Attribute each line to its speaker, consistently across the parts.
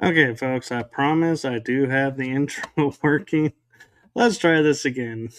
Speaker 1: Okay, folks, I promise I do have the intro working. Let's try this again.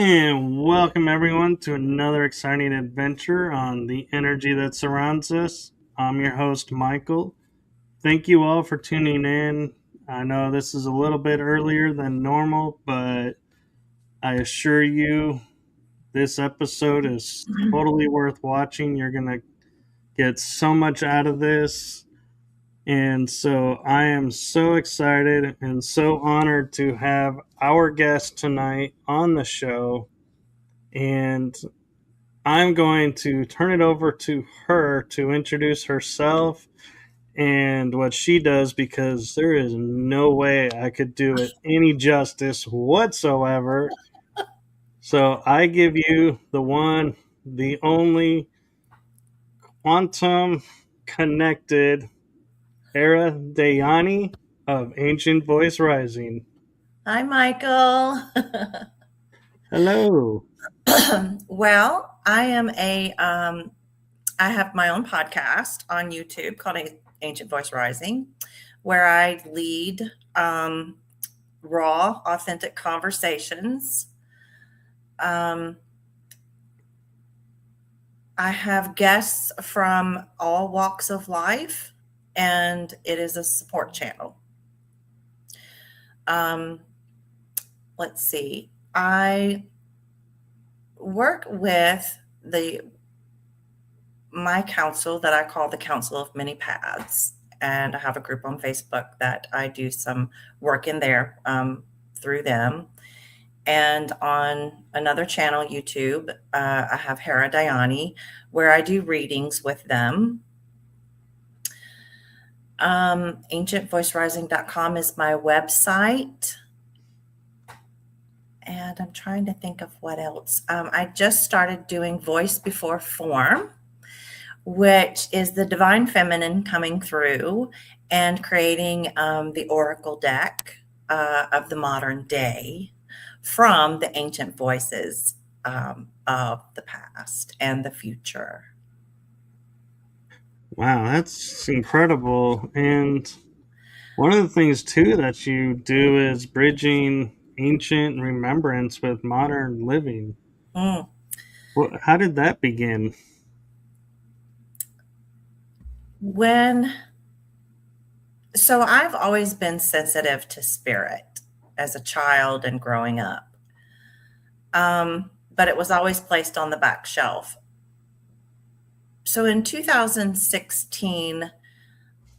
Speaker 1: And welcome everyone to another exciting adventure on the energy that surrounds us. I'm your host, Michael. Thank you all for tuning in. I know this is a little bit earlier than normal, but I assure you this episode is totally worth watching. You're going to get so much out of this. And so I am so excited and so honored to have our guest tonight on the show. And I'm going to turn it over to her to introduce herself and what she does, because there is no way I could do it any justice whatsoever. So I give you the one, the only quantum connected Hera Dyani of Ancient Voice Rising.
Speaker 2: Hi, Michael.
Speaker 1: Hello.
Speaker 2: Well, I have my own podcast on YouTube called Ancient Voice Rising, where I lead raw, authentic conversations. I have guests from all walks of life, and it is a support channel. Let's see. I work with my council that I call the Council of Many Paths, and I have a group on Facebook that I do some work in there through them. And on another channel, YouTube, I have Hera Dyani, where I do readings with them. Ancientvoicerising.com is my website. And I'm trying to think of what else. I just started doing Voice Before Form, which is the divine feminine coming through and creating the oracle deck of the modern day from the ancient voices of the past and the future.
Speaker 1: Wow, that's incredible. And one of the things, too, that you do is bridging ancient remembrance with modern living.
Speaker 2: Mm.
Speaker 1: How did that begin?
Speaker 2: So I've always been sensitive to spirit as a child and growing up. But it was always placed on the back shelf. So in 2016,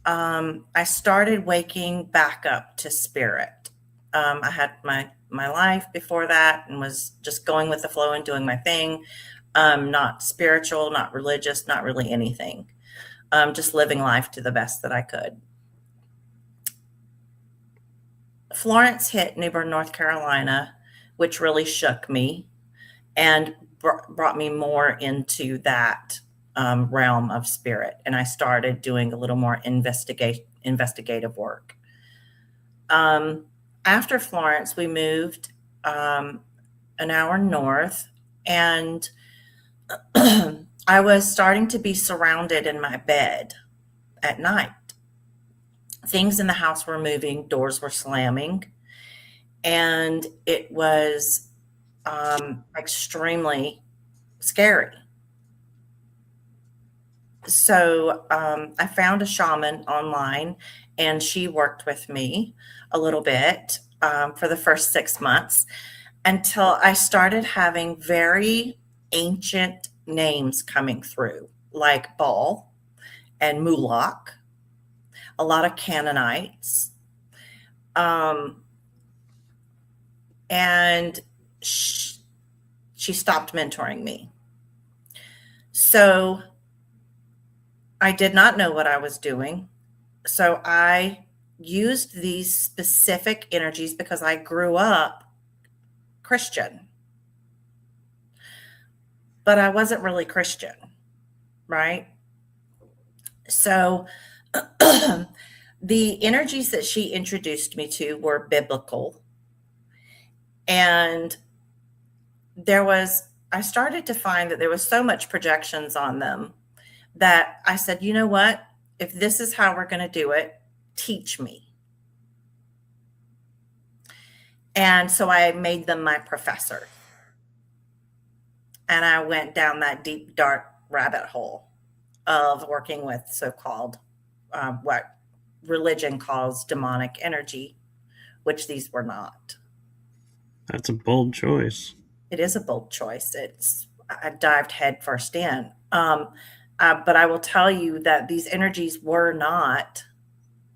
Speaker 2: I started waking back up to spirit. I had my life before that and was just going with the flow and doing my thing. Not spiritual, not religious, not really anything. Just living life to the best that I could. Florence hit New Bern, North Carolina, which really shook me. and brought me more into that realm of spirit. And I started doing a little more investigative work. Um, After Florence, we moved an hour north, and I was starting to be surrounded in my bed at night. Things in the house were moving, doors were slamming, and it was extremely scary. So I found a shaman online, and she worked with me a little bit for the first 6 months until I started having very ancient names coming through, like Baal and Moloch, a lot of Canaanites. Um, and she stopped mentoring me. So I did not know what I was doing. So I used these specific energies because I grew up Christian, but I wasn't really Christian, right? So the energies that she introduced me to were biblical. And I started to find that there was so much projections on them that I said, you know what? If this is how we're going to do it, teach me. And so I made them my professor. And I went down that deep, dark rabbit hole of working with so-called what religion calls demonic energy, which these were not.
Speaker 1: That's a bold choice.
Speaker 2: It is a bold choice. I dived headfirst in. But I will tell you that these energies were not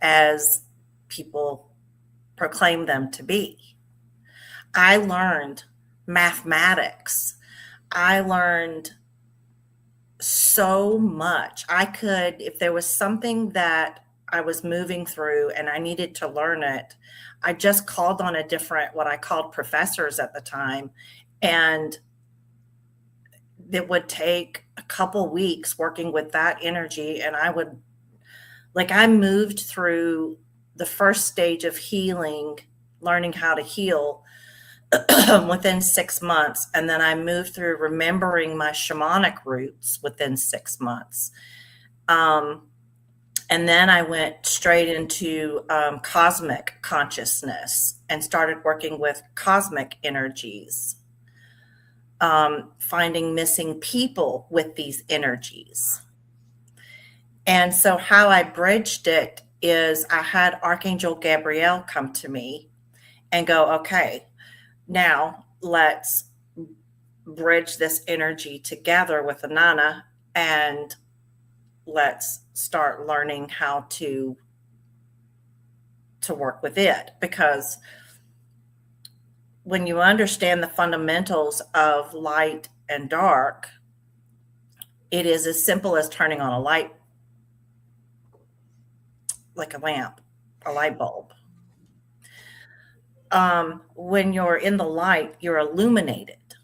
Speaker 2: as people proclaim them to be. I learned mathematics. I learned so much. If there was something that I was moving through and I needed to learn it, I just called on what I called professors at the time. And it would take a couple weeks working with that energy. And I moved through the first stage of healing, learning how to heal within 6 months. And then I moved through remembering my shamanic roots within 6 months. And then I went straight into cosmic consciousness and started working with cosmic energies, finding missing people with these energies. And so how I bridged it is I had Archangel Gabriel come to me and go, okay, now let's bridge this energy together with Anana, and let's start learning how to work with it. Because when you understand the fundamentals of light and dark, it is as simple as turning on a light, like a lamp, a light bulb. When you're in the light, you're illuminated.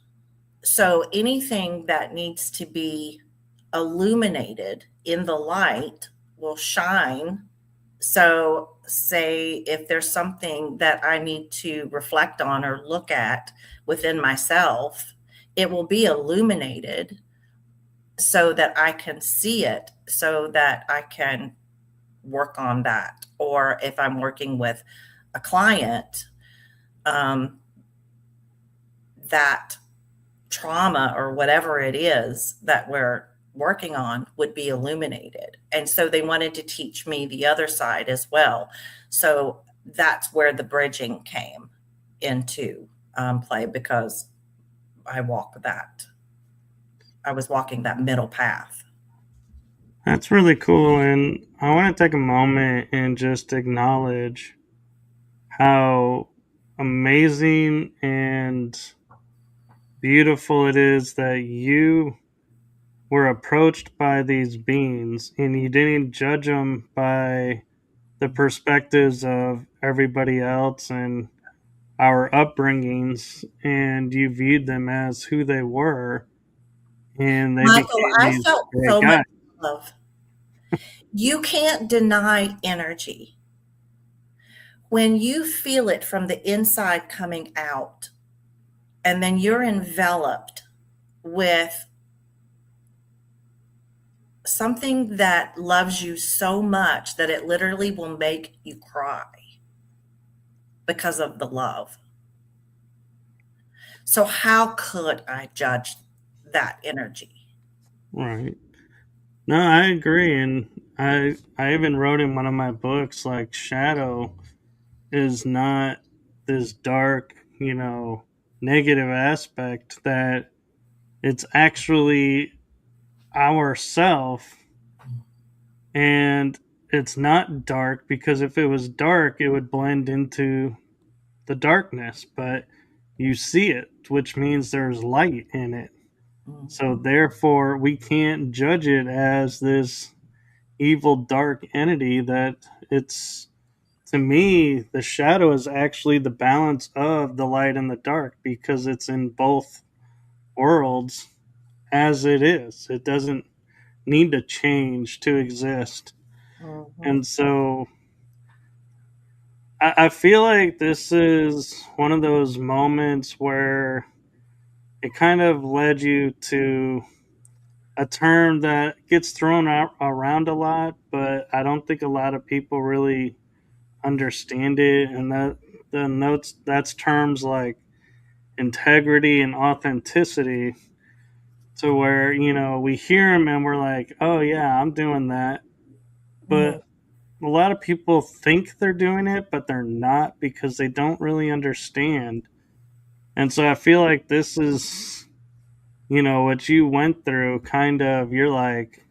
Speaker 2: So anything that needs to be illuminated in the light will shine. So say if there's something that I need to reflect on or look at within myself, it will be illuminated so that I can see it, so that I can work on that. Or if I'm working with a client, that trauma or whatever it is that we're working on would be illuminated. And so they wanted to teach me the other side as well. So that's where the bridging came into play, because I was walking that middle path.
Speaker 1: That's really cool. And I want to take a moment and just acknowledge how amazing and beautiful it is that you were approached by these beings and you didn't judge them by the perspectives of everybody else. And our upbringings and you viewed them as who they were, and they
Speaker 2: Michael,
Speaker 1: became
Speaker 2: I
Speaker 1: these
Speaker 2: felt
Speaker 1: great
Speaker 2: so much
Speaker 1: guys.
Speaker 2: love. You can't deny energy. When you feel it from the inside coming out, and then you're enveloped with something that loves you so much that it literally will make you cry because of the love. So, how could I judge that energy?
Speaker 1: Right. No, I agree, and I even wrote in one of my books like shadow is not this dark, negative aspect, that it's actually ourself, and it's not dark, because if it was dark it would blend into the darkness, but you see it, which means there's light in it. So
Speaker 2: Mhm.
Speaker 1: therefore we can't judge it as this evil dark entity. That it's, to me, the shadow is actually the balance of the light and the dark, because it's in both worlds as it is. It doesn't need to change to exist.
Speaker 2: Mhm.
Speaker 1: And so I feel like this is one of those moments where it kind of led you to a term that gets thrown out around a lot, but I don't think a lot of people really understand it. And that the notes that's terms like integrity and authenticity, to where we hear them and we're like, oh yeah, I'm doing that,
Speaker 2: Mhm.
Speaker 1: but a lot of people think they're doing it, but they're not, because they don't really understand. And so I feel like this is, what you went through. Kind of, you're like,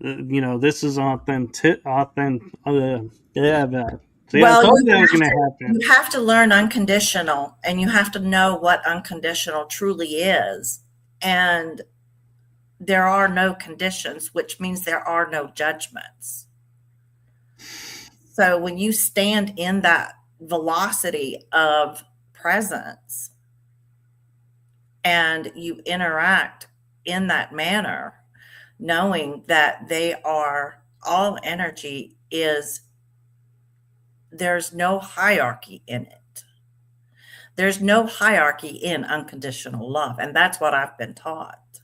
Speaker 1: this is yeah, that. See, I
Speaker 2: Well,
Speaker 1: told you that was going to happen.
Speaker 2: you have to learn unconditional, and you have to know what unconditional truly is. And there are no conditions, which means there are no judgments. So when you stand in that velocity of presence and you interact in that manner, knowing that they are all energy, is there's no hierarchy in it. There's no hierarchy in unconditional love. And that's what I've been taught,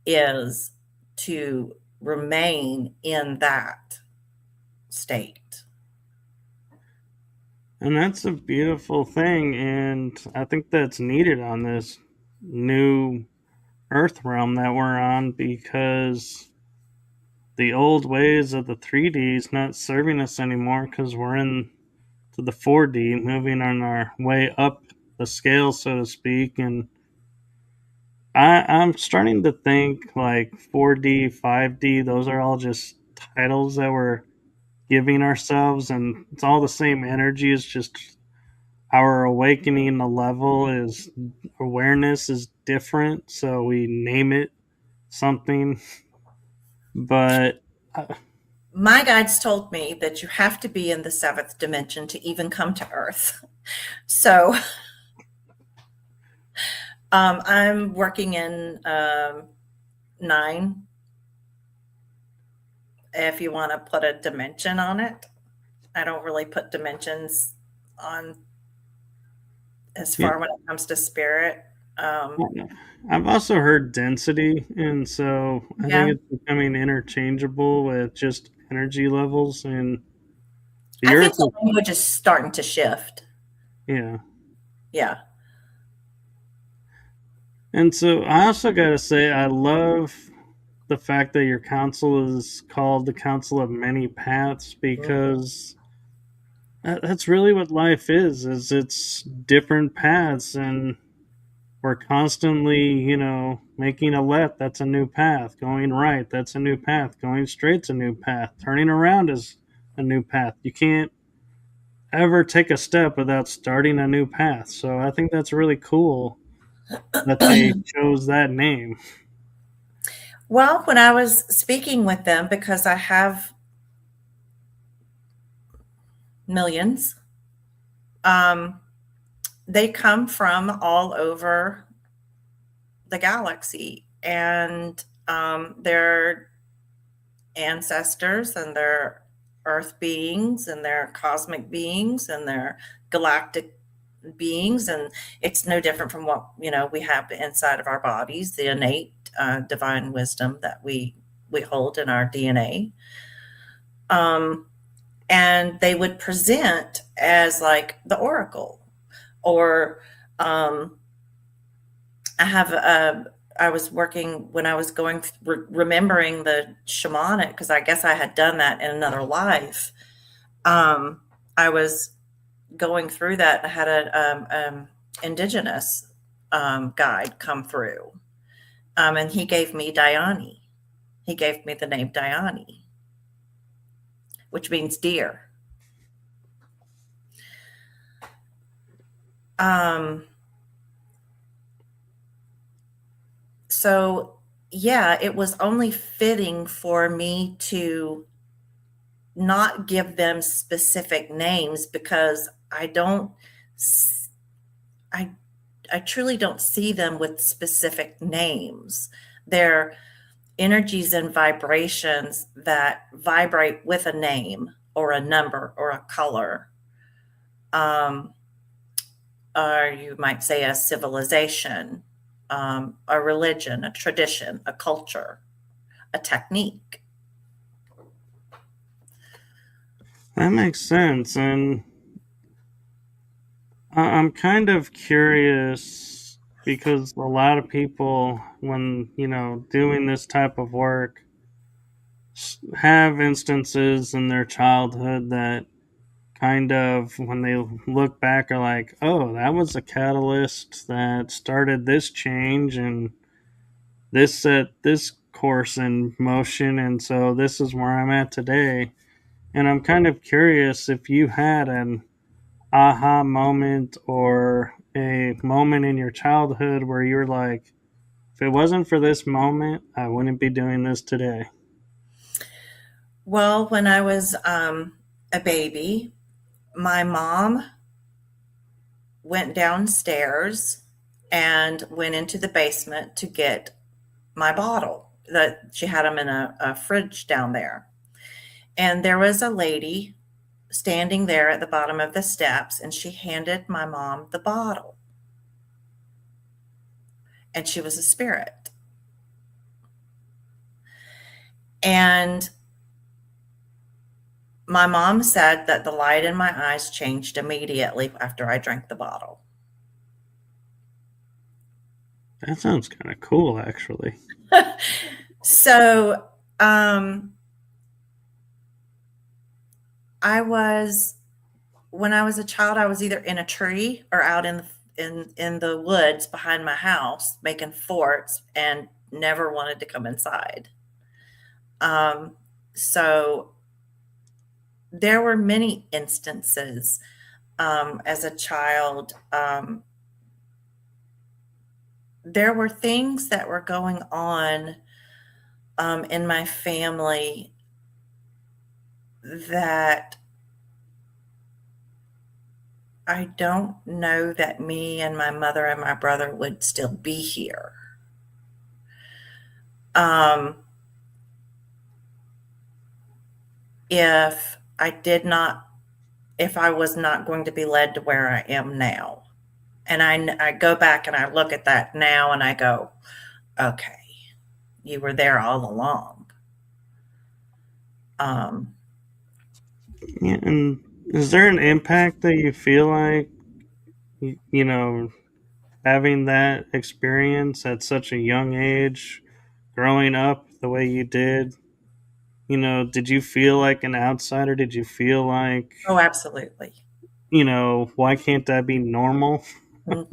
Speaker 2: is to remain in that state.
Speaker 1: And that's a beautiful thing. And I think that's needed on this new Earth realm that we're on, because the old ways of the 3D is not serving us anymore, because we're in to the 4D, moving on our way up the scale, so to speak. And I'm starting to think like 4D, 5D, those are all just titles that we're giving ourselves, and it's all the same energy. It's just our awakening, the level is, awareness is different, so we name it something. But
Speaker 2: My guides told me that you have to be in the seventh dimension to even come to Earth. So I'm working in nine, if you want to put a dimension on it. I don't really put dimensions on as
Speaker 1: yeah,
Speaker 2: far when it comes to spirit. Um,
Speaker 1: I've also heard density, and so I think
Speaker 2: yeah,
Speaker 1: it's becoming interchangeable with just energy levels. And the
Speaker 2: I
Speaker 1: Earth
Speaker 2: think the
Speaker 1: is,
Speaker 2: language is starting to shift.
Speaker 1: yeah.
Speaker 2: Yeah.
Speaker 1: And so I also got to say, I love the fact that your council is called the Council of Many Paths, because that's really what life is it's different paths, and we're constantly, making a left, that's a new path. Going right, that's a new path. Going straight's a new path. Turning around is a new path. You can't ever take a step without starting a new path. So I think that's really cool that they chose that name.
Speaker 2: Well, when I was speaking with them, because I have millions, Um, they come from all over the galaxy, and they're ancestors, and they're earth beings, and they're cosmic beings, and they're galactic beings, and it's no different from what we have inside of our bodies, the innate divine wisdom that we hold in our DNA. um, and they would present as like the oracle, or um, I have I was working when I was going remembering the shamanic, because I guess I had done that in another life. I was going through that. I had an indigenous guide come through, and he gave me Dyani. He gave me the name Dyani, which means deer. Um, so, yeah, it was only fitting for me to not give them specific names, because I I truly don't see them with specific names. They're energies and vibrations that vibrate with a name or a number or a color, um, or you might say a civilization, a religion, a tradition, a culture, a technique.
Speaker 1: That makes sense. And I'm kind of curious because a lot of people, when, doing this type of work, have instances in their childhood that kind of, when they look back, are like, oh, that was a catalyst that started this change and this set this course in motion. And so this is where I'm at today. And I'm kind of curious if you had an aha moment or a moment in your childhood where you're like, if it wasn't for this moment, I wouldn't be doing this today.
Speaker 2: Well, when I was a baby, my mom went downstairs and went into the basement to get my bottle. That she had them in a fridge down there. And there was a lady standing there at the bottom of the steps, and she handed my mom the bottle. And she was a spirit. And my mom said that the light in my eyes changed immediately after I drank the bottle.
Speaker 1: That sounds kind of cool, actually.
Speaker 2: So, I was when I was a child, I was either in a tree or out in the woods behind my house making forts, and never wanted to come inside. So there were many instances as a child. There were things that were going on in my family that I don't know that me and my mother and my brother would still be here. Um, if I did not, if I was not going to be led to where I am now. And I go back and I look at that now and I go, okay, you were there all along. Um,
Speaker 1: Yeah, and is there an impact that you feel like, having that experience at such a young age, growing up the way you did? Did you feel like an outsider? Did you feel like,
Speaker 2: oh, absolutely.
Speaker 1: why can't that be normal?
Speaker 2: Hmm.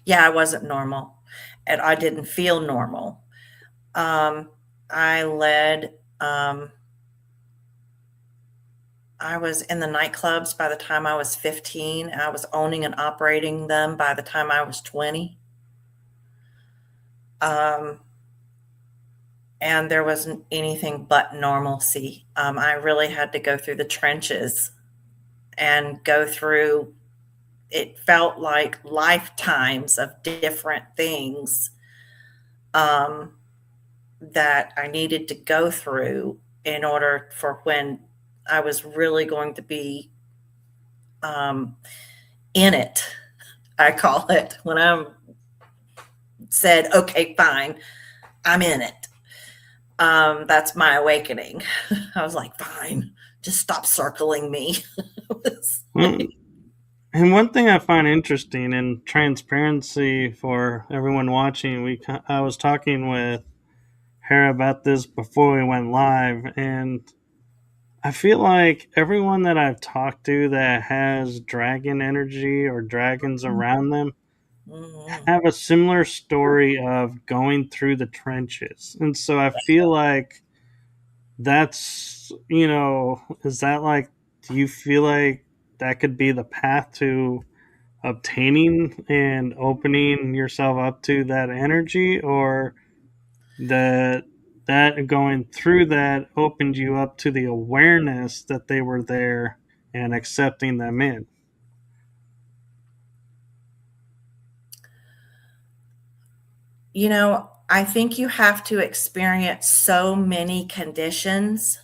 Speaker 2: Yeah, I wasn't normal, and I didn't feel normal. Um, I led, I was in the nightclubs by the time I was 15. I was owning and operating them by the time I was 20. Um, and there wasn't anything but normalcy. I really had to go through the trenches and go through, it felt like lifetimes of different things um, that I needed to go through in order for when I was really going to be um, in it. I call it when I'm said, okay, fine, I'm in it. That's my awakening. I was like, fine, just stop circling me.
Speaker 1: Well, and one thing I find interesting in transparency for everyone watching, I was talking with Hera about this before we went live, and I feel like everyone that I've talked to that has dragon energy or dragons around them
Speaker 2: Mhm.
Speaker 1: have a similar story of going through the trenches. And so I feel like that's, is that like, do you feel like that could be the path to obtaining and opening yourself up to that energy, or that going through that opened you up to the awareness that they were there and accepting them in?
Speaker 2: I think you have to experience so many conditions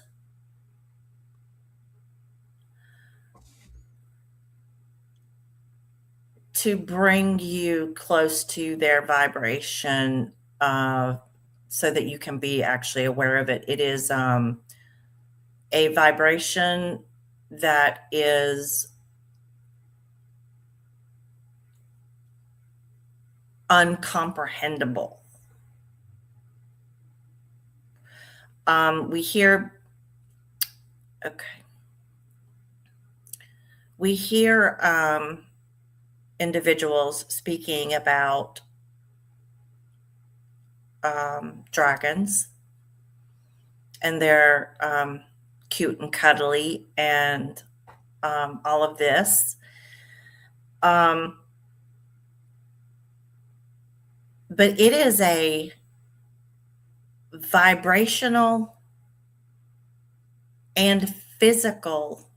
Speaker 2: to bring you close to their vibration, so that you can be actually aware of it. It is a vibration that is uncomprehendable. We hear, okay, we hear individuals speaking about dragons, and they're cute and cuddly and all of this. Um, but it is a vibrational and physical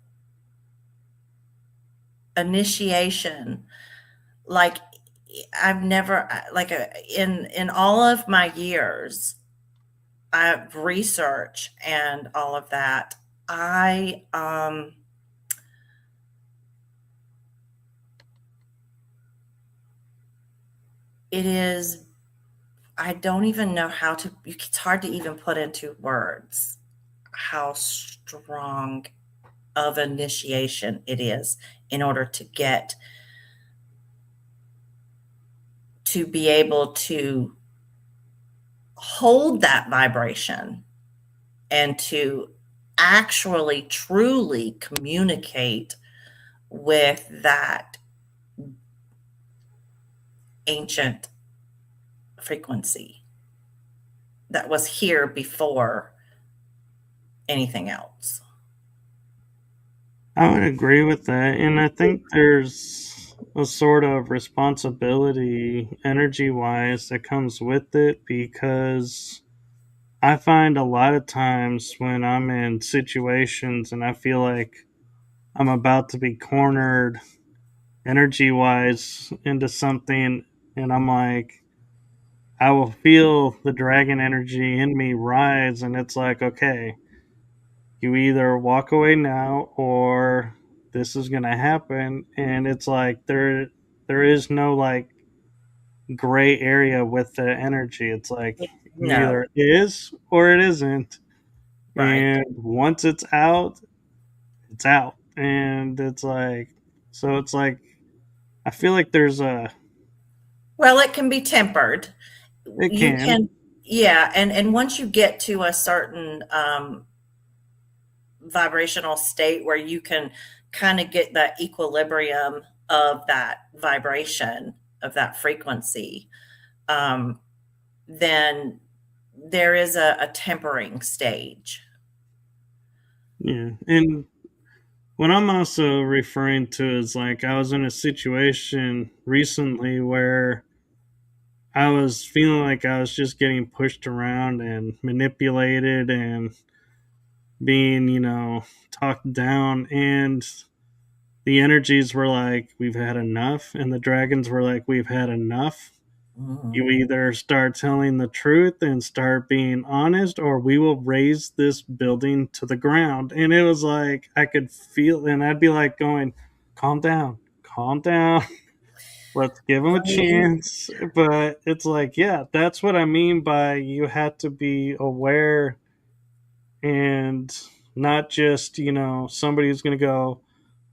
Speaker 2: initiation. Like, I've never, like, in all of my years of research and all of that, I it is, I don't even know how to, it's hard to even put into words how strong of initiation it is in order to get to be able to hold that vibration and to actually truly communicate with that ancient frequency that was here before anything else.
Speaker 1: I would agree with that. And I think there's a sort of responsibility energy wise that comes with it, because I find a lot of times when I'm in situations and I feel like I'm about to be cornered energy wise into something, and I'm like, I will feel the dragon energy in me rise, and it's like, okay, you either walk away now or this is going to happen. And it's like there is no like gray area with the energy. It's like you
Speaker 2: No,
Speaker 1: either is or it isn't.
Speaker 2: right.
Speaker 1: And once it's out, it's out. And it's like, so it's like, I feel like there's a,
Speaker 2: Well, it can be tempered.
Speaker 1: it
Speaker 2: You
Speaker 1: can,
Speaker 2: can, yeah, and once you get to a certain vibrational state where you can kind of get that equilibrium of that vibration, of that frequency, um, then there is a tempering stage.
Speaker 1: yeah. And what I'm also referring to is like I was in a situation recently where I was feeling like I was just getting pushed around and manipulated and being, talked down. And the energies were like, we've had enough, and the dragons were like, we've had enough.
Speaker 2: Mhm.
Speaker 1: You either start telling the truth and start being honest, or we will raise this building to the ground. And it was like, I could feel, and I'd be like, going, calm down, let's give them a
Speaker 2: Breathe.
Speaker 1: chance. But it's like, yeah, that's what I mean by you have to be aware and not just, somebody who's going to go,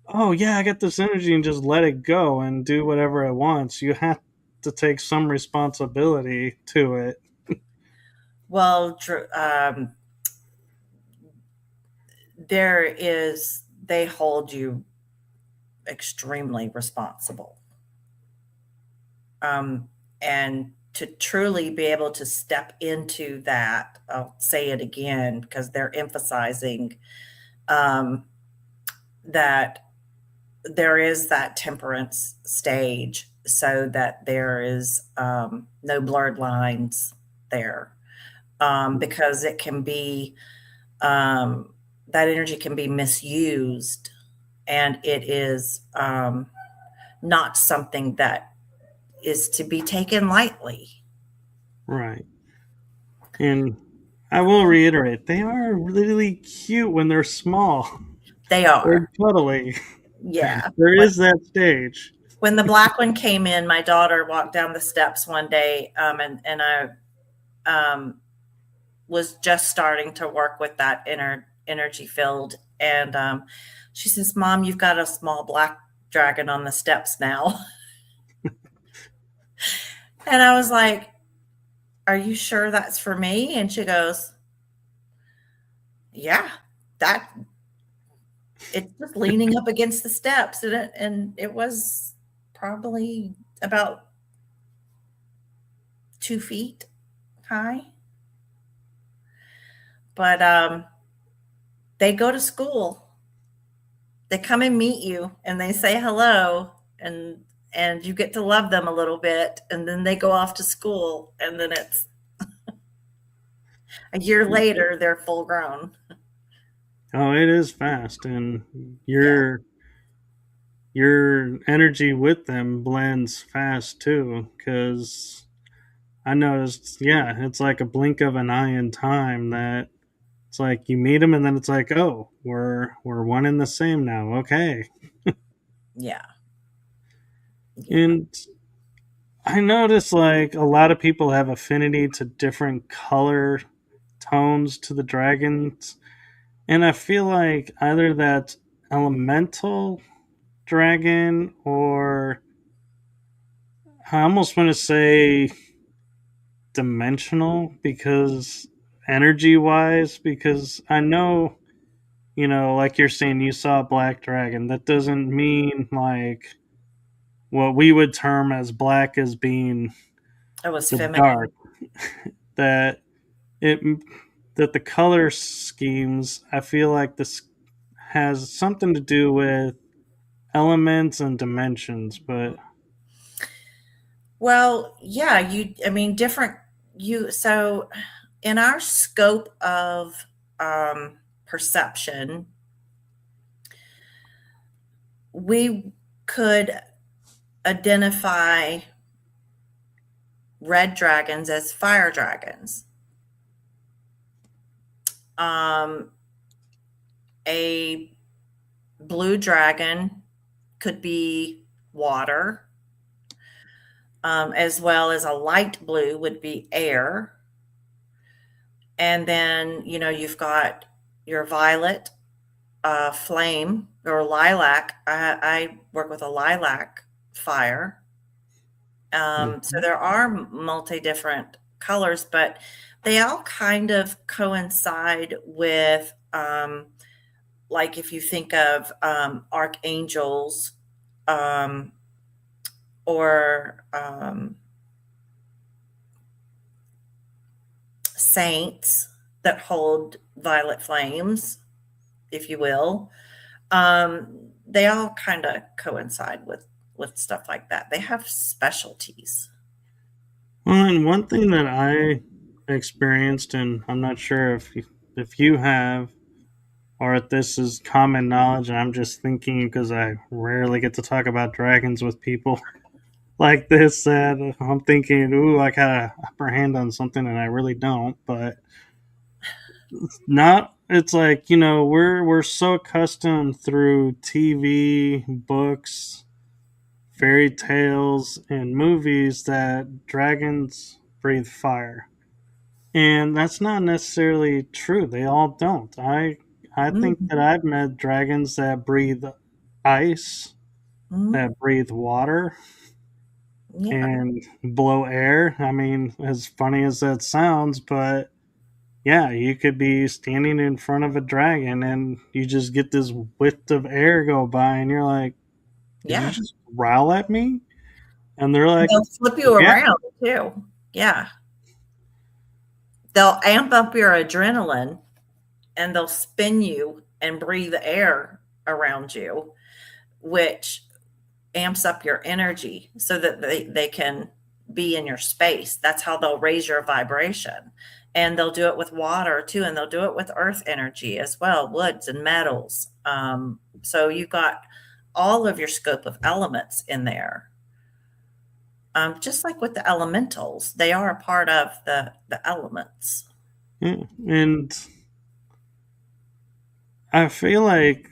Speaker 1: oh, yeah, I got this energy and just let it go and do whatever it wants. You have to take some responsibility to it.
Speaker 2: Well, they hold you extremely responsible. Um, and to truly be able to step into that, I'll say it again because they're emphasizing um, that there is that temperance stage so that there is no blurred lines there, because it can be um, that energy can be misused, and it is not something that is to be taken lightly.
Speaker 1: Right. And I will reiterate, they are really cute when they're small.
Speaker 2: They
Speaker 1: They're
Speaker 2: are.
Speaker 1: cuddly.
Speaker 2: Yeah.
Speaker 1: There is that stage.
Speaker 2: When the black one came in, my daughter walked down the steps one day, and I um, was just starting to work with that inner energy field, and she says, "Mom, you've got a small black dragon on the steps now." And I was like, "Are you sure that's for me?" And she goes, "Yeah, that it's just leaning up against the steps," and it was probably about 2 feet high. But they go to school. They come and meet you, and they say hello, and you get to love them a little bit, and then they go off to school, and then it's a year later they're full grown.
Speaker 1: Oh, it is fast, and
Speaker 2: Yeah,
Speaker 1: your energy with them blends fast too. Because I noticed, yeah, it's like a blink of an eye in time. That it's like you meet them, and then it's like, oh, we're one and the same now. Okay,
Speaker 2: yeah, yeah.
Speaker 1: and I notice like a lot of people have affinity to different color tones to the dragons, and I feel like either that's elemental dragon, or I almost want to say dimensional, because energy wise, because I know, like you're saying, you saw a black dragon. That doesn't mean like what we would term as black as being
Speaker 2: It was
Speaker 1: the dark.
Speaker 2: feminine.
Speaker 1: That it that the color schemes, I feel like this has something to do with elements and dimensions, but
Speaker 2: Well, yeah, I mean, different, so in our scope of perception, we could identify red dragons as fire dragons. Um, a blue dragon could be water, as well as a light blue would be air. And then, you've got your violet, flame, or lilac. I work with a lilac fire. So
Speaker 1: mhm.
Speaker 2: there are multi different colors, but they all kind of coincide with, like if you think of archangels, um, or saints that hold violet flames, if you will, they all kind of coincide with stuff like that. They have specialties.
Speaker 1: Well, and one thing that I experienced, and I'm not sure if you have, or if this is common knowledge and I'm just thinking because I rarely get to talk about dragons with people like this that I'm thinking, ooh, I got a upper hand on something and I really don't. But not it's like, we're so accustomed through TV, books, fairy tales, and movies that dragons breathe fire. And that's not necessarily true. They all don't. I think that
Speaker 2: Mhm.
Speaker 1: I've met dragons that breathe ice,
Speaker 2: Mhm.
Speaker 1: that breathe water,
Speaker 2: Yeah.
Speaker 1: and blow air. I mean, as funny as that sounds, but yeah, you could be standing in front of a dragon and you just get this whiff of air go by, and you're like, "Did you
Speaker 2: Yeah.
Speaker 1: just growl at me?" And they're like,
Speaker 2: They'll flip you
Speaker 1: "Yeah."
Speaker 2: around too. Yeah. They'll amp up your adrenaline and they'll spin you and breathe air around you, which amps up your energy so that they can be in your space. That's how they'll raise your vibration. And they'll do it with water too, and they'll do it with earth energy as well, woods and metals. So you've got all of your scope of elements in there. Just like with the elementals, they are a part of the elements.
Speaker 1: Yeah. And I feel like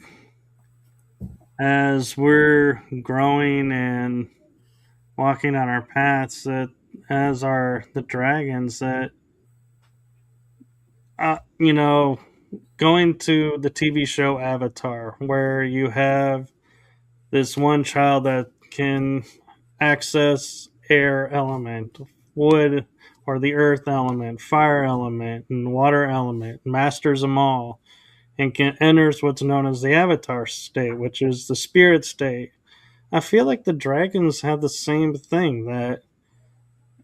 Speaker 1: as we're growing and walking on our paths, that as are the dragons, that you know, going to the TV show Avatar, where you have this one child that can access air element, wood or the earth element, fire element, and water element, masters them all, and can enters what's known as the Avatar state, which is the spirit state. I feel like the dragons have the same thing, that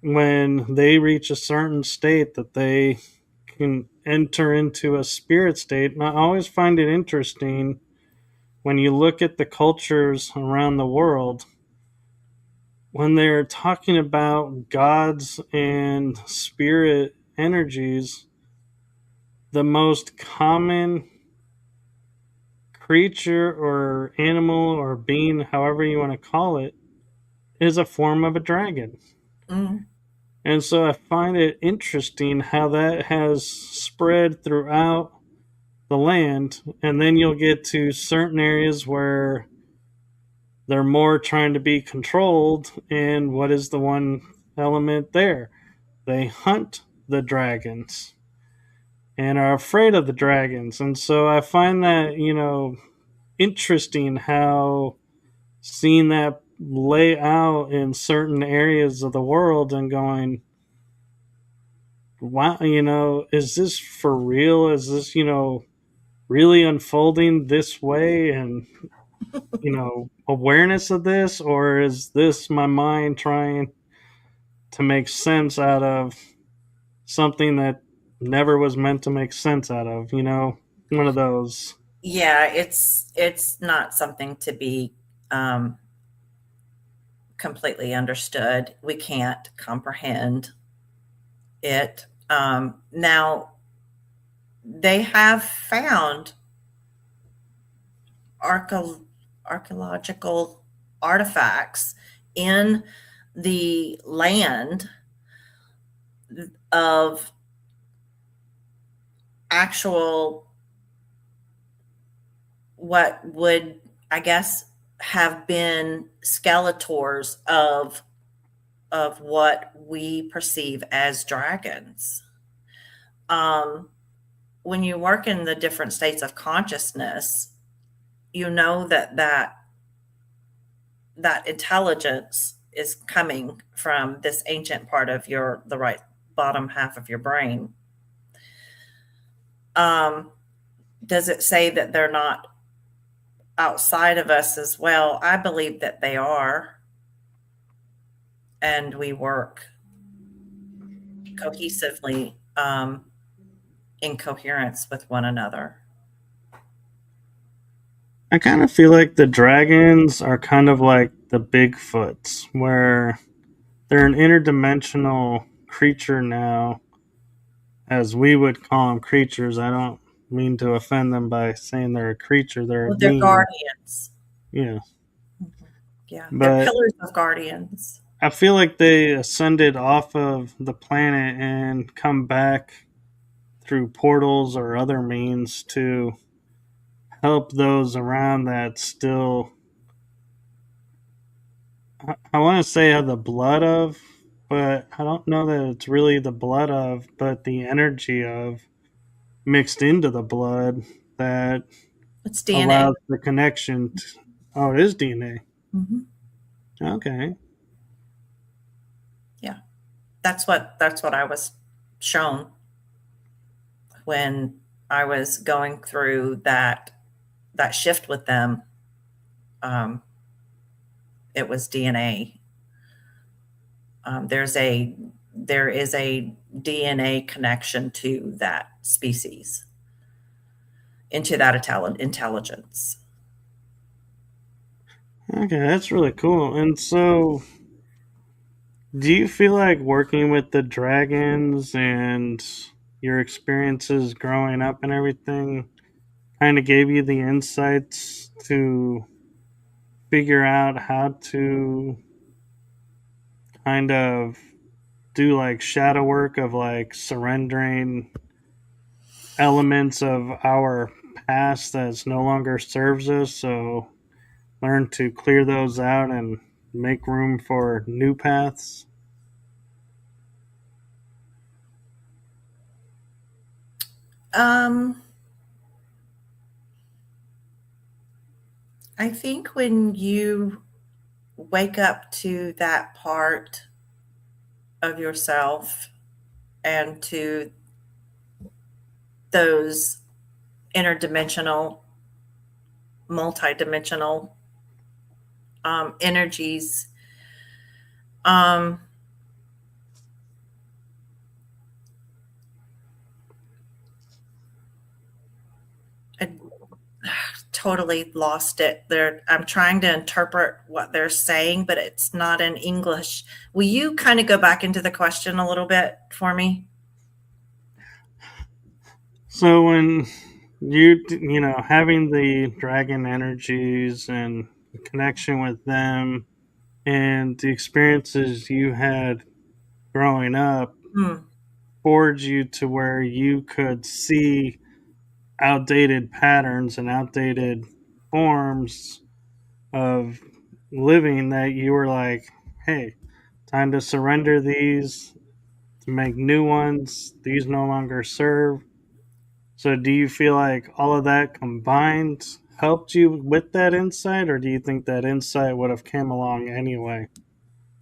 Speaker 1: when they reach a certain state that they can enter into a spirit state. And I always find it interesting when you look at the cultures around the world, when they're talking about gods and spirit energies, the most common creature or animal or being, however you want to call it, is a form of a dragon.
Speaker 2: Mm,
Speaker 1: And so I find it interesting how that has spread throughout the land. And then you'll get to certain areas where they're more trying to be controlled. And what is the one element there? They hunt the dragons and are afraid of the dragons. And so I find that, interesting how seeing that lay out in certain areas of the world and going, wow, is this for real? Is this, really unfolding this way? And, awareness of this? Or is this my mind trying to make sense out of something that never was meant to make sense out of, one of those.
Speaker 2: yeah, it's not something to be um, completely understood. We can't comprehend it. Now, they have found archae- archaeological artifacts in the land of actual what would, I guess, have been skeletors of what we perceive as dragons. Um, when you work in the different states of consciousness, you know that intelligence is coming from this ancient part of your the right bottom half of your brain. Um, does it say that they're not outside of us as well? I believe that they are, and we work cohesively in coherence with one another.
Speaker 1: I kind of feel like the dragons are kind of like the Bigfoots, where they're an interdimensional creature now, as we would call them creatures. I don't. mean to offend them by saying they're a creature, they're a
Speaker 2: Well, they're
Speaker 1: being.
Speaker 2: guardians.
Speaker 1: Yeah.
Speaker 2: Mhm. Yeah, they're
Speaker 1: But
Speaker 2: pillars of guardians.
Speaker 1: I feel like they ascended off of the planet and come back through portals or other means to help those around that still, I want to say, have the blood of, but I don't know that it's really the blood of, but the energy of mixed into the blood that
Speaker 2: It's DNA.
Speaker 1: allows the connection. Oh, it is DNA.
Speaker 2: Hmm.
Speaker 1: Okay.
Speaker 2: Yeah, that's what I was shown when I was going through that shift with them. Um, it was DNA. There is a DNA connection to that species, into that intelligence.
Speaker 1: Okay, that's really cool. And so, do you feel like working with the dragons and your experiences growing up and everything kind of gave you the insights to figure out how to kind of do like shadow work of like surrendering elements of our past that no longer serves us? So, learn to clear those out and make room for new paths.
Speaker 2: Um, I think when you wake up to that part of yourself and to those interdimensional, multidimensional energies, um, I totally lost it. I'm trying to interpret what they're saying, but it's not in English. Will you kind of go back into the question a little bit for me?
Speaker 1: So when having the dragon energies and the connection with them and the experiences you had growing up
Speaker 2: Hmm.
Speaker 1: forged you to where you could see outdated patterns and outdated forms of living that you were like, hey, time to surrender these to make new ones. These no longer serve. So, do you feel like all of that combined helped you with that insight, or do you think that insight would have came along anyway?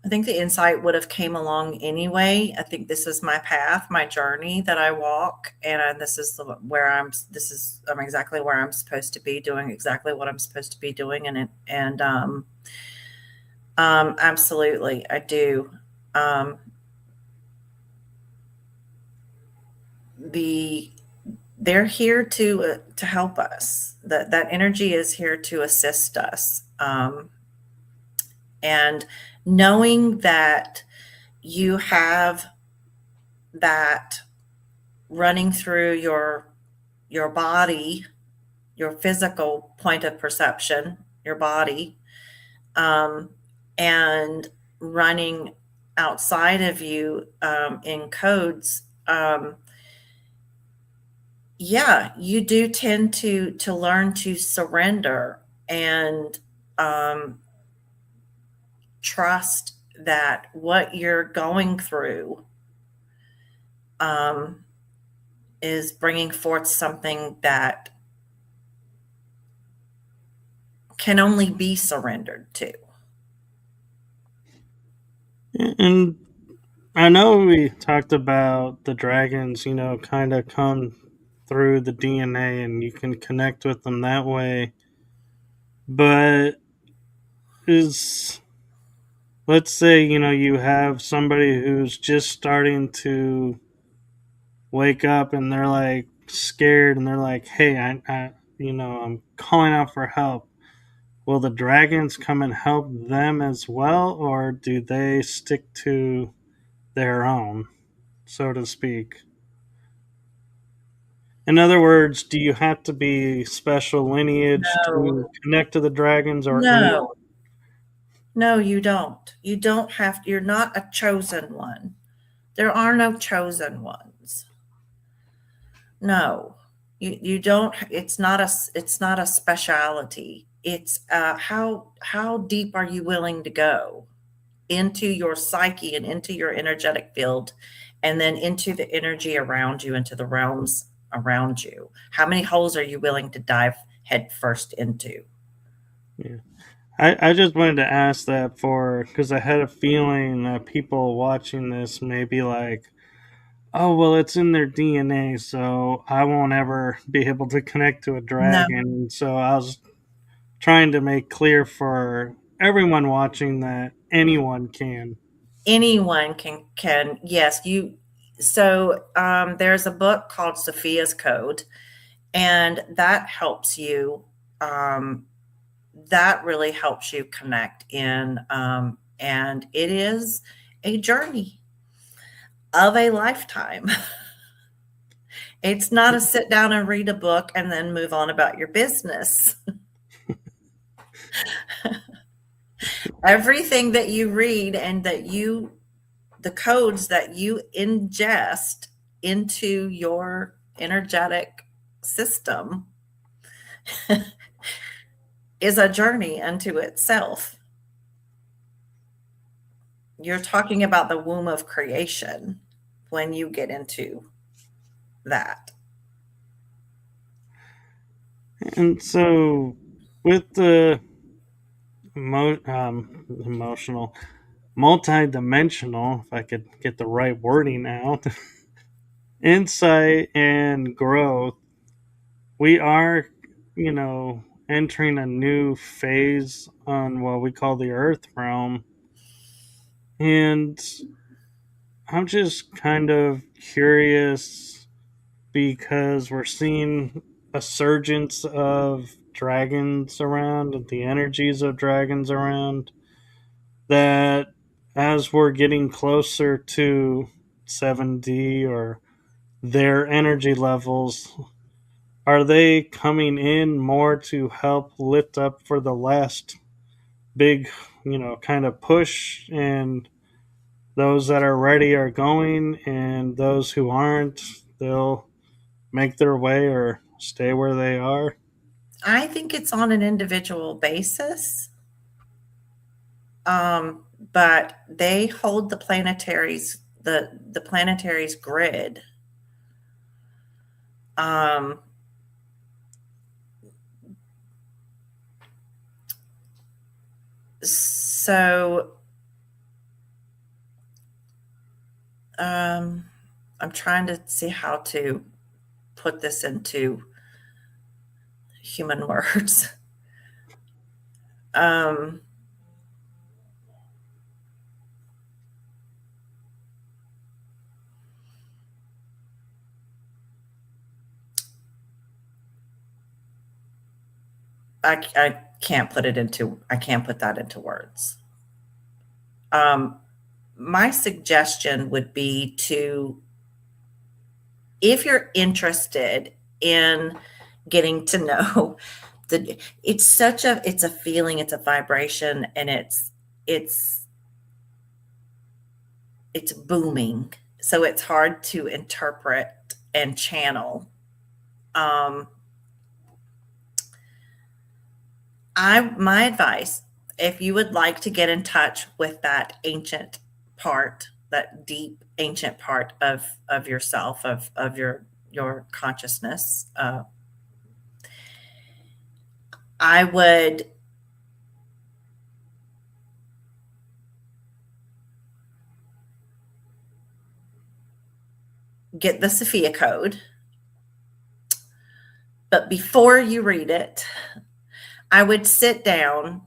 Speaker 2: I think the insight would have came along anyway. I think this is my path, my journey that I walk, and this is where I'm. This is I'm exactly where I'm supposed to be, doing exactly what I'm supposed to be doing, and absolutely, I do. Um, the they're here to help us. That energy is here to assist us, and knowing that you have that running through your body, your physical point of perception, your body, um, and running outside of you in codes. Yeah, you do tend to learn to surrender and um, trust that what you're going through um, is bringing forth something that can only be surrendered to.
Speaker 1: And I know we talked about the dragons, kind of come through the DNA and you can connect with them that way. But is, let's say, you have somebody who's just starting to wake up and they're like scared and they're like, hey, I'm calling out for help. Will the dragons come and help them as well, or do they stick to their own, so to speak? In other words, do you have to be special lineage
Speaker 2: No,
Speaker 1: to connect to the dragons, or anyone?
Speaker 2: no, no, you don't. You don't have, you're not a chosen one. There are no chosen ones. No, you don't. It's not a speciality. It's how deep are you willing to go into your psyche and into your energetic field, and then into the energy around you, into the realms around you. How many holes are you willing to dive head first into?
Speaker 1: Yeah. I just wanted to ask that for because I had a feeling that people watching this may be like, oh, well, it's in their DNA, so I won't ever be able to connect to a
Speaker 2: No,
Speaker 1: dragon. So I was trying to make clear for everyone watching that anyone can.
Speaker 2: anyone can. Yes, you. So there's a book called Sophia's Code, and that helps you. Um, that really helps you connect in, and it is a journey of a lifetime. It's not a sit down and read a book and then move on about your business. Everything that you read and the codes that you ingest into your energetic system is a journey unto itself. You're talking about the womb of creation when you get into that.
Speaker 1: And so, with the emotional, multi-dimensional, if I could get the right wording out, insight and growth, we are, entering a new phase on what we call the Earth realm. And I'm just kind of curious because we're seeing a surgence of dragons around and the energies of dragons around, that as we're getting closer to 7D or their energy levels, are they coming in more to help lift up for the last big, kind of push, and those that are ready are going, and those who aren't, they'll make their way or stay where they are?
Speaker 2: I think it's on an individual basis, but they hold the planetary's grid. Um, so um, I'm trying to see how to put this into human words. Um, I can't put it into, I can't put that into words. Um, my suggestion would be to, if you're interested in getting to know it's a feeling, it's a vibration, and it's it's booming, so it's hard to interpret and channel. um I My advice, if you would like to get in touch with that ancient part, that deep ancient part of yourself, of your consciousness, I would get the Sophia Code. But before you read it, I would sit down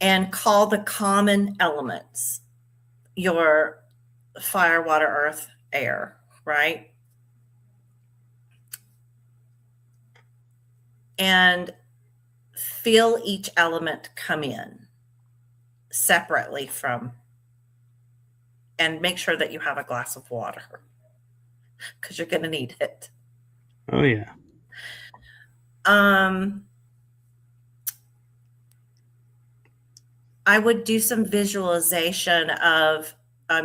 Speaker 2: and call the common elements your fire, water, earth, air, right? And feel each element come in separately from, and make sure that you have a glass of water because you're going to need it.
Speaker 1: Oh yeah.
Speaker 2: Um, I would do some visualization of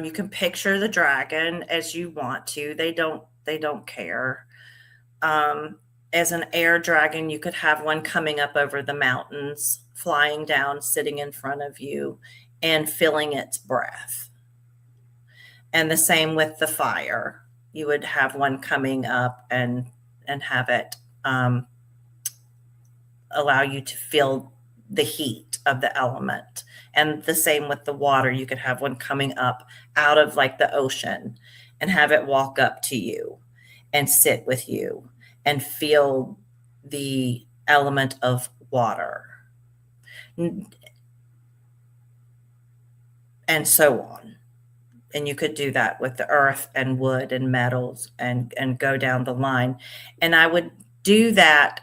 Speaker 2: you can picture the dragon as you want to. They don't care. Um, as an air dragon, you could have one coming up over the mountains, flying down, sitting in front of you, and feeling its breath. And the same with the fire. You would have one coming up and have it allow you to feel the heat of the element. And the same with the water. You could have one coming up out of like the ocean and have it walk up to you and sit with you and feel the element of water and so on. And you could do that with the earth and wood and metals and go down the line. And I would do that.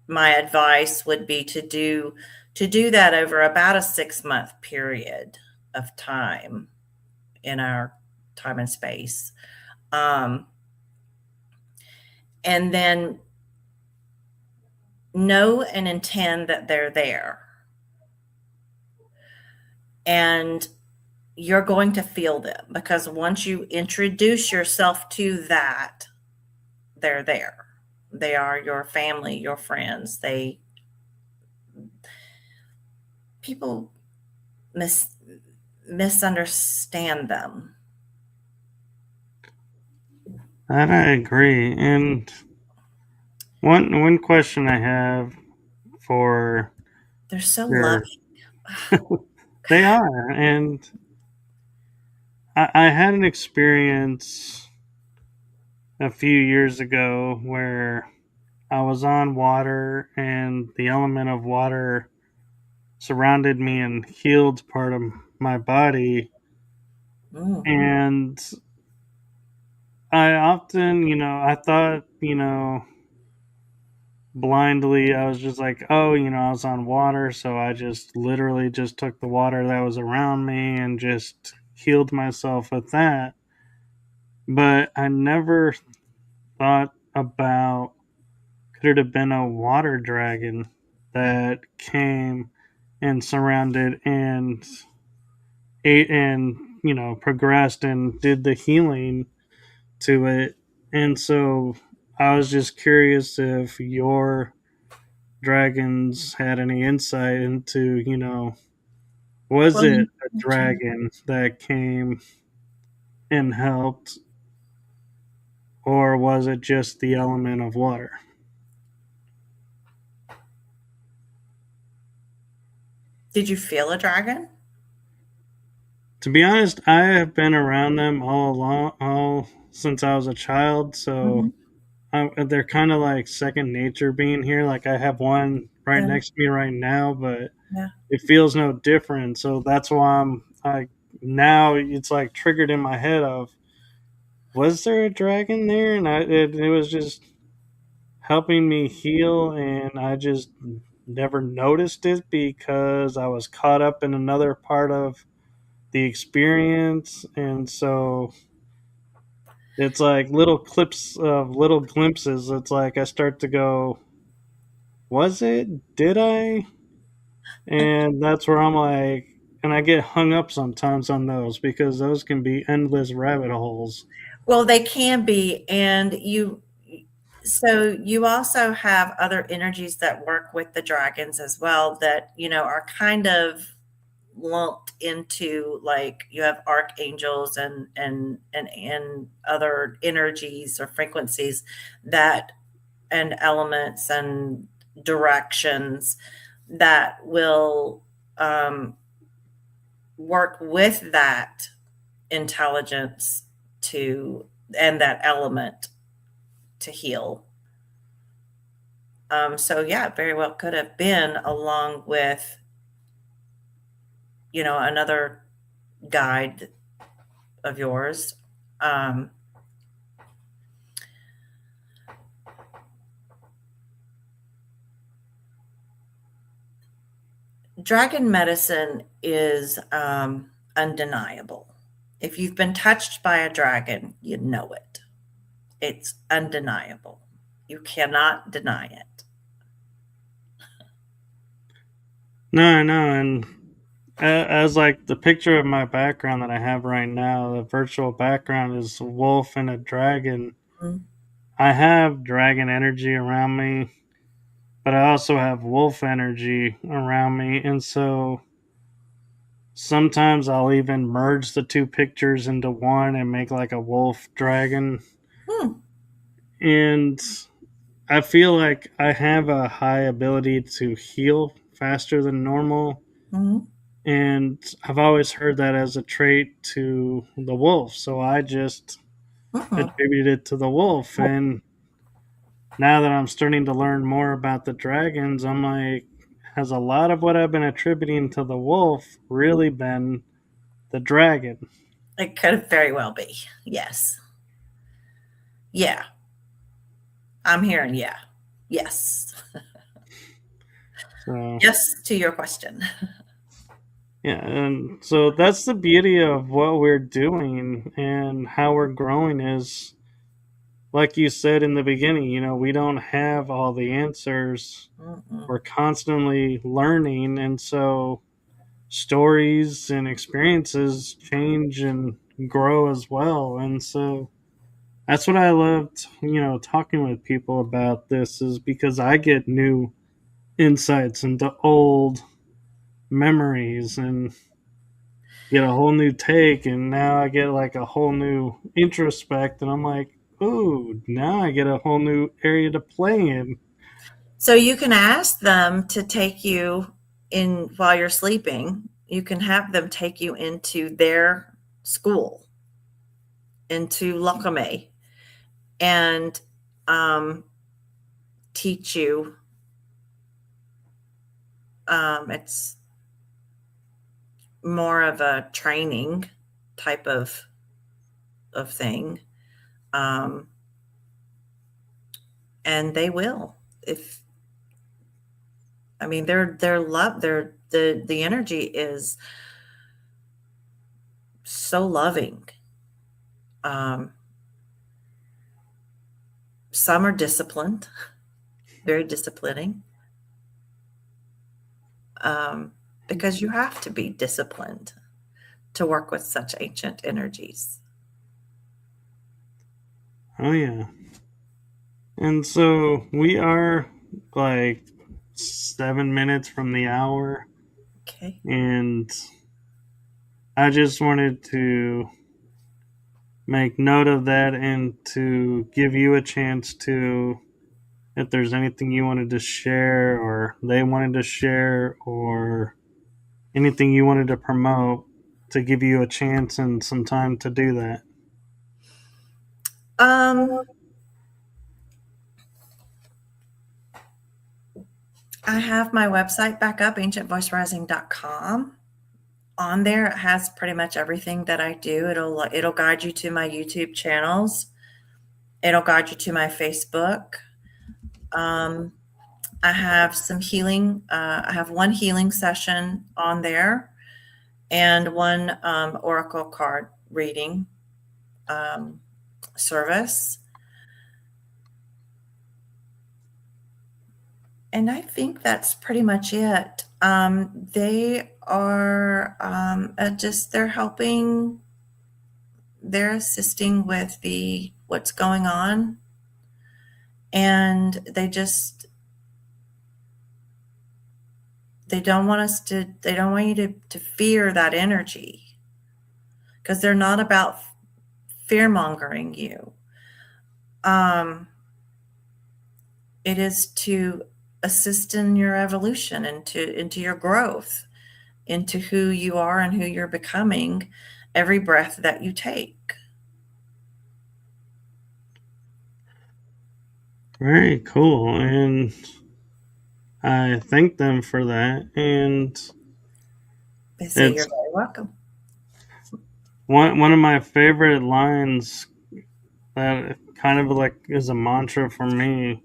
Speaker 2: My advice would be to do that over about a 6-month period of time in our time and space. Um, and then know and intend that they're there. And you're going to feel them because once you introduce yourself to that, they're there. They are your family, your friends. People misunderstand them.
Speaker 1: That I agree. And one question I have for
Speaker 2: They're so
Speaker 1: your
Speaker 2: loving.
Speaker 1: they are, and I had an experience a few years ago where I was on water and the element of water surrounded me and healed part of my body.
Speaker 2: Mm.
Speaker 1: And I often, I thought, blindly, I was just like, oh, I was on water. So I just literally just took the water that was around me and just healed myself with that. But I never thought about could it have been a water dragon that came and surrounded and ate and progressed and did the healing to it. And so I was just curious if your dragons had any insight into, was
Speaker 2: Well,
Speaker 1: it
Speaker 2: you
Speaker 1: a dragon that came and helped, or was it just the element of water?
Speaker 2: did you feel a dragon?
Speaker 1: To be honest, I have been around them all along, all since I was a child. So
Speaker 2: Mhm.
Speaker 1: they're kind of like second nature being here. Like I have one right
Speaker 2: Yeah,
Speaker 1: next to me right now, but
Speaker 2: yeah.
Speaker 1: it feels no different. So that's why I now it's like triggered in my head of was there a dragon there, and it was just helping me heal, and I just never noticed it because I was caught up in another part of the experience, and so it's like little clips of little glimpses. It's like I start to go, was it? Did I? And that's where I'm like, and I get hung up sometimes on those because those can be endless rabbit holes.
Speaker 2: Well, they can be, and you also have other energies that work with the dragons as well that, are kind of lumped into, like, you have archangels and other energies or frequencies that and elements and directions that will work with that intelligence to and that element to heal. So yeah, it very well could have been along with another guide of yours. Um, Dragon medicine is undeniable. If you've been touched by a dragon, you know it. It's undeniable. You cannot deny it.
Speaker 1: No, I know, and as like the picture of my background that I have right now, the virtual background is a wolf and a dragon.
Speaker 2: Mm,
Speaker 1: I have dragon energy around me, but I also have wolf energy around me, and so sometimes I'll even merge the two pictures into one and make like a wolf dragon.
Speaker 2: mm,
Speaker 1: And I feel like I have a high ability to heal faster than normal.
Speaker 2: mm,
Speaker 1: And I've always heard that as a trait to the wolf. So I just
Speaker 2: mm.
Speaker 1: attributed it to the wolf. And now that I'm starting to learn more about the dragons, I'm like, has a lot of what I've been attributing to the wolf really been the dragon?
Speaker 2: It could very well be. Yes. Yeah. I'm hearing yeah. Yes.
Speaker 1: So
Speaker 2: Yes to your question.
Speaker 1: yeah, and so that's the beauty of what we're doing and how we're growing is like you said in the beginning, we don't have all the answers.
Speaker 2: Mm-mm.
Speaker 1: We're constantly learning, and so stories and experiences change and grow as well. And so that's what I loved, talking with people about this is because I get new insights into old memories and get a whole new take, and now I get like a whole new introspect, and I'm like, ooh, now I get a whole new area to play in.
Speaker 2: So you can ask them to take you in while you're sleeping. You can have them take you into their school, into Lokame, and um, teach you. It's more of a training type of thing, um, and they will. If I mean, their love, the energy is so loving. Um, some are disciplined, very disciplining, um, because you have to be disciplined to work with such ancient energies.
Speaker 1: Oh yeah. And so we are like 7 minutes from the hour,
Speaker 2: Okay.
Speaker 1: and I just wanted to make note of that and to give you a chance to, if there's anything you wanted to share or they wanted to share or anything you wanted to promote, to give you a chance and some time to do that.
Speaker 2: Um, I have my website back up, ancientvoicerising.com. On there, it has pretty much everything that I do. It'll guide you to my YouTube channels. It'll guide you to my Facebook. Um, I have some healing. I have one healing session on there and one oracle card reading um, service. And I think that's pretty much it. They are they're helping, they're assisting with the what's going on, and they don't want you to fear that energy, because they're not about fear mongering you. Um, it is to assist in your evolution, into your growth, into who you are and who you're becoming every breath that you take.
Speaker 1: Very cool. And I thank them for that. And
Speaker 2: They say you're
Speaker 1: it's
Speaker 2: very welcome.
Speaker 1: one of my favorite lines that kind of like is a mantra for me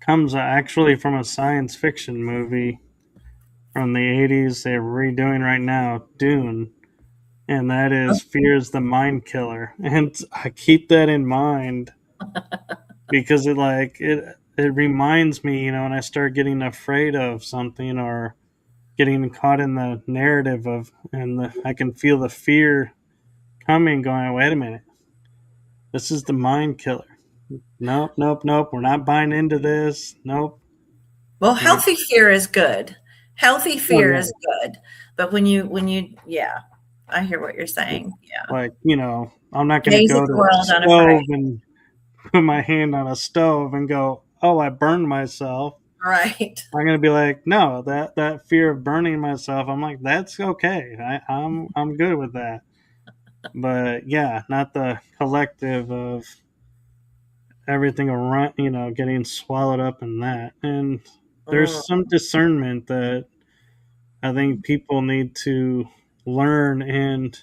Speaker 1: comes actually from a science fiction movie from the 80s they're redoing right now, Dune. and that is fear is the mind killer. And I keep that in mind because it reminds me, when I start getting afraid of something or getting caught in the narrative of, I can feel the fear coming, going, wait a minute, this is the mind killer. Nope, nope, nope. We're not buying into this. Nope.
Speaker 2: Well,
Speaker 1: We're,
Speaker 2: healthy fear is good. Healthy
Speaker 1: oh
Speaker 2: fear
Speaker 1: yeah,
Speaker 2: is good. But yeah, I hear what you're saying. Yeah.
Speaker 1: like I'm not going to
Speaker 2: Gaze
Speaker 1: go
Speaker 2: at
Speaker 1: to
Speaker 2: the
Speaker 1: a
Speaker 2: world unafraid.
Speaker 1: stove and put my hand on a stove and go, oh, I burned myself.
Speaker 2: Right.
Speaker 1: I'm going to be like, no, that fear of burning myself. I'm like, that's okay. I'm good with that. But yeah, not the collective of everything around, getting swallowed up in that. And
Speaker 2: Mm.
Speaker 1: there's some discernment that I think people need to learn. And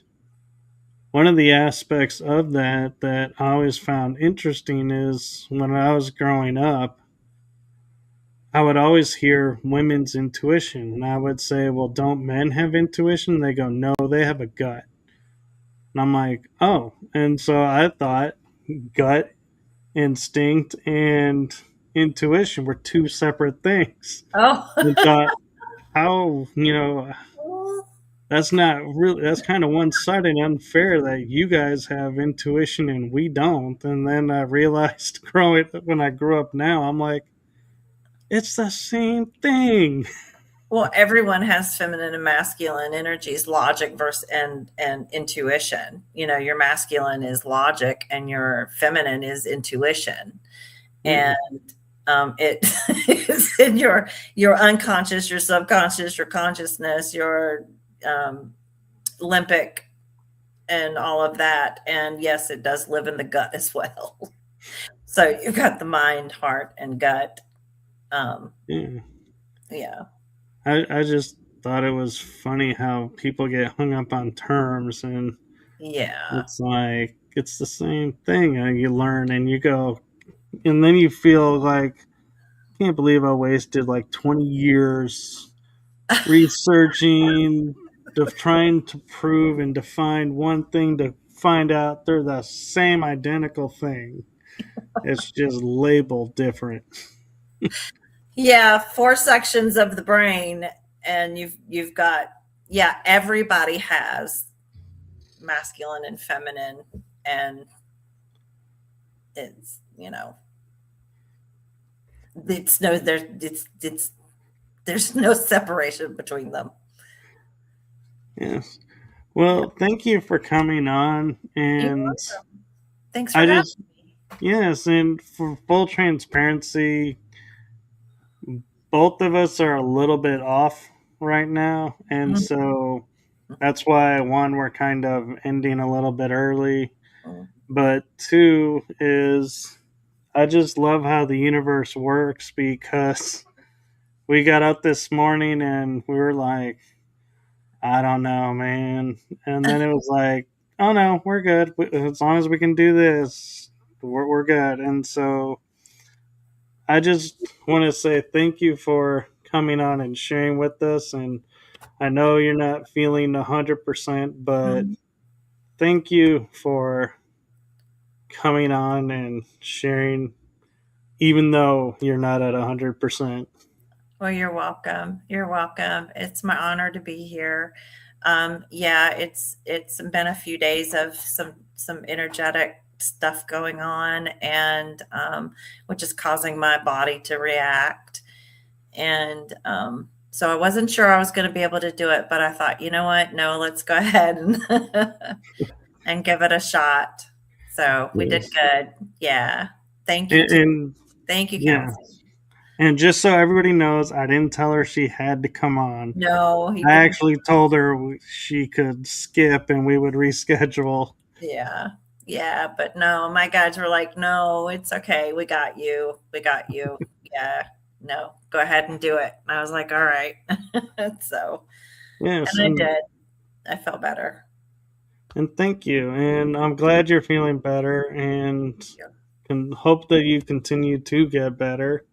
Speaker 1: one of the aspects of that I always found interesting is when I was growing up, I would always hear women's intuition. And I would say, well, don't men have intuition? They go, no, they have a gut. And I'm like, oh. And so I thought gut, instinct, and intuition were two separate things.
Speaker 2: Oh.
Speaker 1: And thought, how, that's kind of one sided and unfair that you guys have intuition and we don't. And then I realized when I grew up now, I'm like, it's the same thing.
Speaker 2: Well, everyone has feminine and masculine energies, logic versus and intuition. Your masculine is logic and your feminine is intuition.
Speaker 1: Yeah.
Speaker 2: And it is in your unconscious, your subconscious, your consciousness, your limbic, and all of that. And yes, it does live in the gut as well. So you've got the mind, heart, and gut. Um,
Speaker 1: Yeah.
Speaker 2: yeah.
Speaker 1: I just thought it was funny how people get hung up on terms, and
Speaker 2: Yeah.
Speaker 1: it's like it's the same thing. You learn and you go, and then you feel like, I can't believe I wasted like 20 years researching, trying to prove and define one thing to find out they're the same identical thing. It's just labeled different.
Speaker 2: Yeah, four sections of the brain, and you've got, yeah, everybody has masculine and feminine, and it's it's no it's there's no separation between them.
Speaker 1: Yes. Well, thank you for coming on.
Speaker 2: You're
Speaker 1: And
Speaker 2: welcome. Thanks for
Speaker 1: I
Speaker 2: having
Speaker 1: just,
Speaker 2: me.
Speaker 1: yes, and for full transparency, both of us are a little bit off right now. And
Speaker 2: Mhm.
Speaker 1: so that's why, one, we're kind of ending a little bit early. But two is, I just love how the universe works because we got up this morning and we were like, I don't know, man. And then it was like, oh no, we're good. As long as we can do this, we're good. And so I just want to say thank you for coming on and sharing with us. And I know you're not feeling 100%, but
Speaker 2: Mhm.
Speaker 1: thank you for coming on and sharing, even though you're not at 100%.
Speaker 2: Well, you're welcome. You're welcome. It's my honor to be here. Yeah, it's been a few days of some energetic stuff going on, and which is causing my body to react. And so I wasn't sure I was going to be able to do it, but I thought, you know what? No, let's go ahead and give it a shot. So we did
Speaker 1: Yes.
Speaker 2: good. Yeah. Thank you.
Speaker 1: And
Speaker 2: Thank you,
Speaker 1: yeah.
Speaker 2: Council.
Speaker 1: And just so everybody knows, I didn't tell her she had to come on.
Speaker 2: No, he
Speaker 1: I
Speaker 2: didn't.
Speaker 1: actually told her she could skip and we would reschedule.
Speaker 2: Yeah. Yeah. But no, my guides were like, no, it's okay. We got you. We got you. Yeah. No, go ahead and do it. And I was like, all right. So,
Speaker 1: Yes,
Speaker 2: and I did. I felt better.
Speaker 1: and thank you. And I'm glad you're feeling better, and
Speaker 2: Yeah.
Speaker 1: can hope that you continue to get better.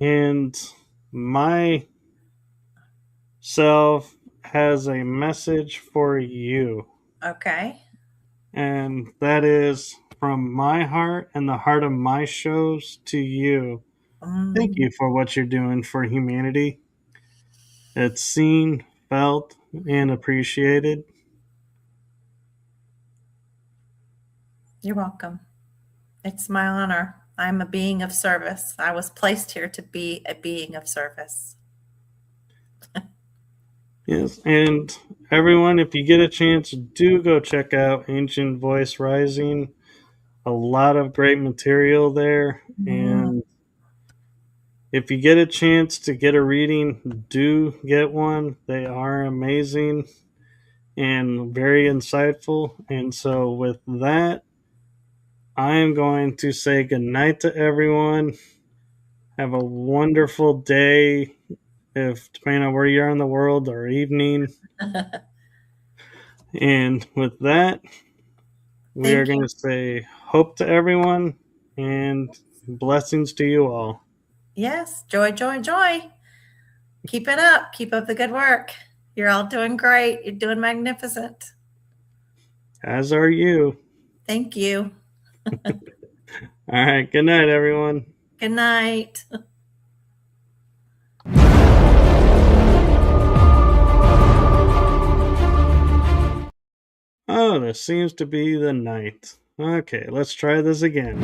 Speaker 1: And myself has a message for you.
Speaker 2: Okay.
Speaker 1: And that is from my heart and the heart of my shows to you. Thank
Speaker 2: Mm,
Speaker 1: you for what you're doing for humanity. It's seen, felt, and appreciated.
Speaker 2: you're welcome. It's my honor. I'm a being of service. I was placed here to be a being of service.
Speaker 1: Yes, and everyone, if you get a chance, do go check out Ancient Voice Rising. A lot of great material there.
Speaker 2: Mm,
Speaker 1: And if you get a chance to get a reading, do get one. They are amazing and very insightful. And so, with that, I am going to say goodnight to everyone. Have a wonderful day, if depending on where you are in the world, or evening. And with that, we are
Speaker 2: Thank
Speaker 1: going
Speaker 2: you.
Speaker 1: to say hope to everyone and blessings to you all.
Speaker 2: Yes, joy, joy, joy. Keep it up. Keep up the good work. You're all doing great. You're doing magnificent.
Speaker 1: As are you.
Speaker 2: Thank you.
Speaker 1: All right. Good night, everyone.
Speaker 2: Good night.
Speaker 1: Oh, this seems to be the night. Okay, let's try this again.